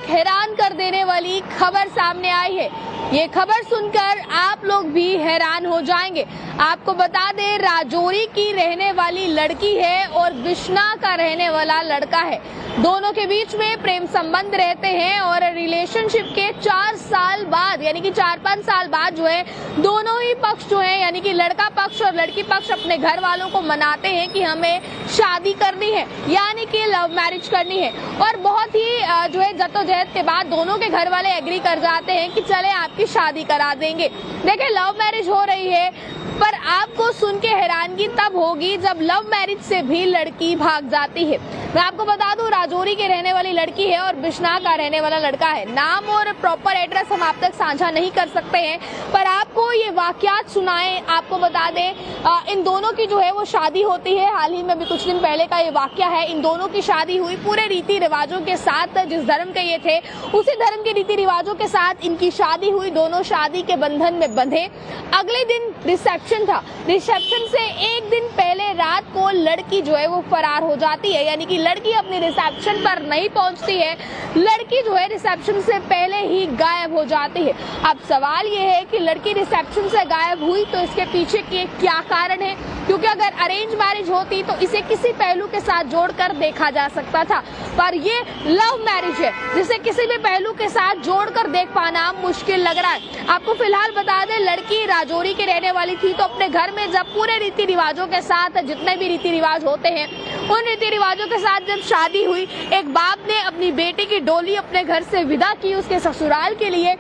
हैरान कर देने वाली खबर सामने आई है। ये खबर सुनकर आप लोग भी हैरान हो जाएंगे। आपको बता दें, राजौरी की रहने वाली लड़की है और बिश्ना का रहने वाला लड़का है। दोनों के बीच में प्रेम संबंध रहते हैं और रिलेशनशिप के 4 साल बाद यानी कि 4-5 साल बाद जो है दोनों ही पक्ष जो है यानी कि लड़का पक्ष और लड़की पक्ष अपने घर वालों को मनाते हैं कि हमें शादी करनी है यानी कि लव मैरिज करनी है। और बहुत ही जो है जद्दोजहद के बाद दोनों के घर वाले एग्री कर जाते हैं कि चले आपकी शादी करा देंगे। देखिए, लव मैरिज हो रही है, पर आपको सुन के हैरानगी तब होगी जब लव मैरिज से भी लड़की भाग जाती है। मैं आपको बता दूं, राजौरी के रहने वाली लड़की है और बिश्ना का रहने वाला लड़का है। नाम और प्रॉपर एड्रेस हम आप तक साझा नहीं कर सकते हैं, पर आपको ये वाकयात सुनाएं। आपको बता दें, इन दोनों की जो है वो शादी होती है। हाल ही में भी कुछ दिन पहले का ये वाकया है। इन दोनों की शादी हुई पूरे रीति रिवाजों के साथ। जिस धर्म के ये थे उसी धर्म के रीति रिवाजों के साथ इनकी शादी हुई। दोनों शादी के बंधन में बंधे। अगले दिन रिसेप्शन था। रिसेप्शन से एक दिन पहले रात को लड़की जो है वो फरार हो जाती है, यानी कि लड़की अपने रिसेप्शन पर नहीं पहुंचती है। लड़की जो है रिसेप्शन से पहले ही गायब हो जाती है। अब सवाल ये है कि लड़की रिसेप्शन से गायब हुई तो इसके पीछे के क्या कारण है, क्योंकि अगर अरेंज मैरिज होती तो इसे किसी पहलू के साथ जोड़कर देखा जा सकता था, पर ये लव मैरिज है जिसे किसी भी पहलू के साथ जोड़कर देख पाना मुश्किल लग रहा है। आपको फिलहाल बता दें, लड़की राजौरी के रहने वाली थी, तो अपने घर में जब पूरे रीति रिवाजों के साथ जितने भी रीति रिवाज होते हैं उन रीति रिवाजों के साथ जब शादी हुई, एक बाप ने अपनी बेटी की डोली अपने घर से विदा की उसके ससुराल के लिए।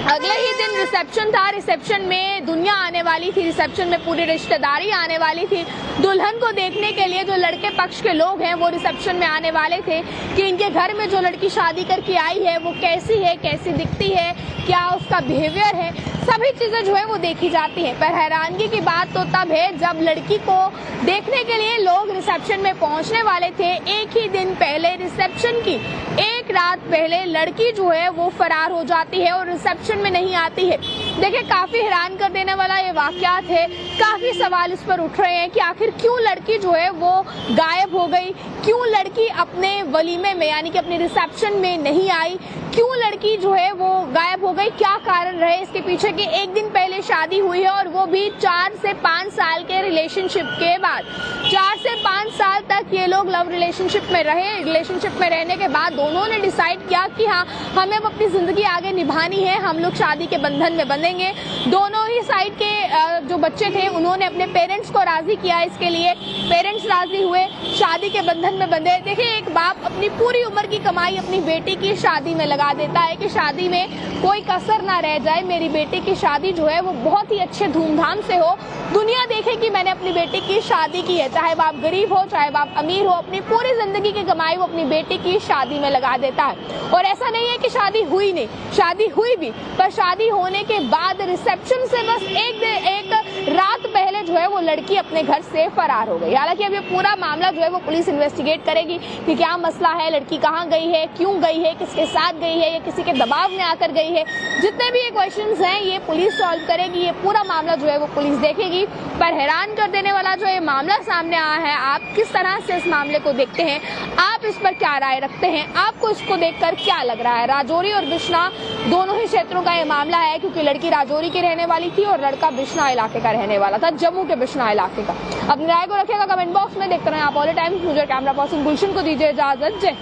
अगले ही दिन रिसेप्शन था। रिसेप्शन में दुनिया आने वाली थी, रिसेप्शन में पूरी रिश्तेदारी आने वाली थी। दुल्हन को देखने के लिए जो लड़के पक्ष के लोग हैं वो रिसेप्शन में आने वाले थे कि इनके घर में जो लड़की शादी करके आई है वो कैसी है, कैसी दिखती है, क्या उसका बिहेवियर है, सभी चीजें जो है वो देखी जाती हैं। पर हैरानगी की बात तो तब है जब लड़की को देखने के लिए लोग रिसेप्शन में पहुंचने वाले थे। एक ही दिन पहले, रिसेप्शन की एक रात पहले लड़की जो है वो फरार हो जाती है और रिसेप्शन में नहीं आती है। देखिए, काफी हैरान कर देने वाला ये वाकयात है। काफी सवाल इस पर उठ रहे हैं कि आखिर क्यों लड़की जो है वो गायब हो गई, क्यों लड़की अपने वलीमे में यानी कि अपने रिसेप्शन में नहीं आई, क्यों लड़की जो है वो गायब हो गई, क्या कारण रहे इसके पीछे कि एक दिन पहले शादी हुई है और वो भी 4 से 5 साल के रिलेशनशिप के बाद। 4 से 5 साल तक ये लोग लव रिलेशनशिप में रहे। रिलेशनशिप में रहने के बाद दोनों ने डिसाइड किया कि हाँ, हमें अब अपनी जिंदगी आगे निभानी है, हम लोग शादी के बंधन में बंधेंगे। दोनों ही साइड के जो बच्चे थे उन्होंने अपने पेरेंट्स को राजी किया इसके लिए। पेरेंट्स राजी हुए, शादी के बंधन में बंधे। देखिए, एक बाप अपनी पूरी उम्र की कमाई अपनी बेटी की शादी में लगा देता है कि शादी में कोई कसर ना रह जाए, मेरी बेटी की शादी जो है वो बहुत ही अच्छे धूमधाम से हो, दुनिया देखे कि मैंने अपनी बेटी की शादी की है। चाहे बाप गरीब हो, चाहे बाप अमीर हो, अपनी पूरी जिंदगी की कमाई वो अपनी बेटी की शादी में लगा देता है। और ऐसा नहीं है कि शादी हुई नहीं, शादी हुई भी, पर शादी होने के बाद रिसेप्शन से बस एक रात पहले जो है वो लड़की अपने घर से फरार हो गई। हालांकि अब ये पूरा मामला जो है वो पुलिस इन्वेस्टिगेट करेगी कि क्या मसला है, लड़की कहाँ गई है, क्यों गई है, किसके साथ गई है या किसी के दबाव में आकर गई है। जितने भी ये क्वेश्चंस हैं ये पुलिस सॉल्व करेगी, ये पूरा मामला जो है वो पुलिस देखेगी। पर हैरान कर देने वाला जो ये मामला सामने आया है, आप किस तरह से इस मामले को देखते हैं, आप इस पर क्या राय रखते हैं, आपको इसको देखकर क्या लग रहा है? राजौरी और बिश्ना दोनों ही क्षेत्रों का ये मामला है, क्योंकि लड़की राजौरी की रहने वाली थी और लड़का बिश्ना इलाके का रहने वाला था, जम्मू के बिश्ना इलाके का। अपनी राय को रखेगा कमेंट बॉक्स में। देखते रहे आप ऑल टाइम। मुझे कैमरा पर्सन गुलशन को दीजिए इजाजत। जय।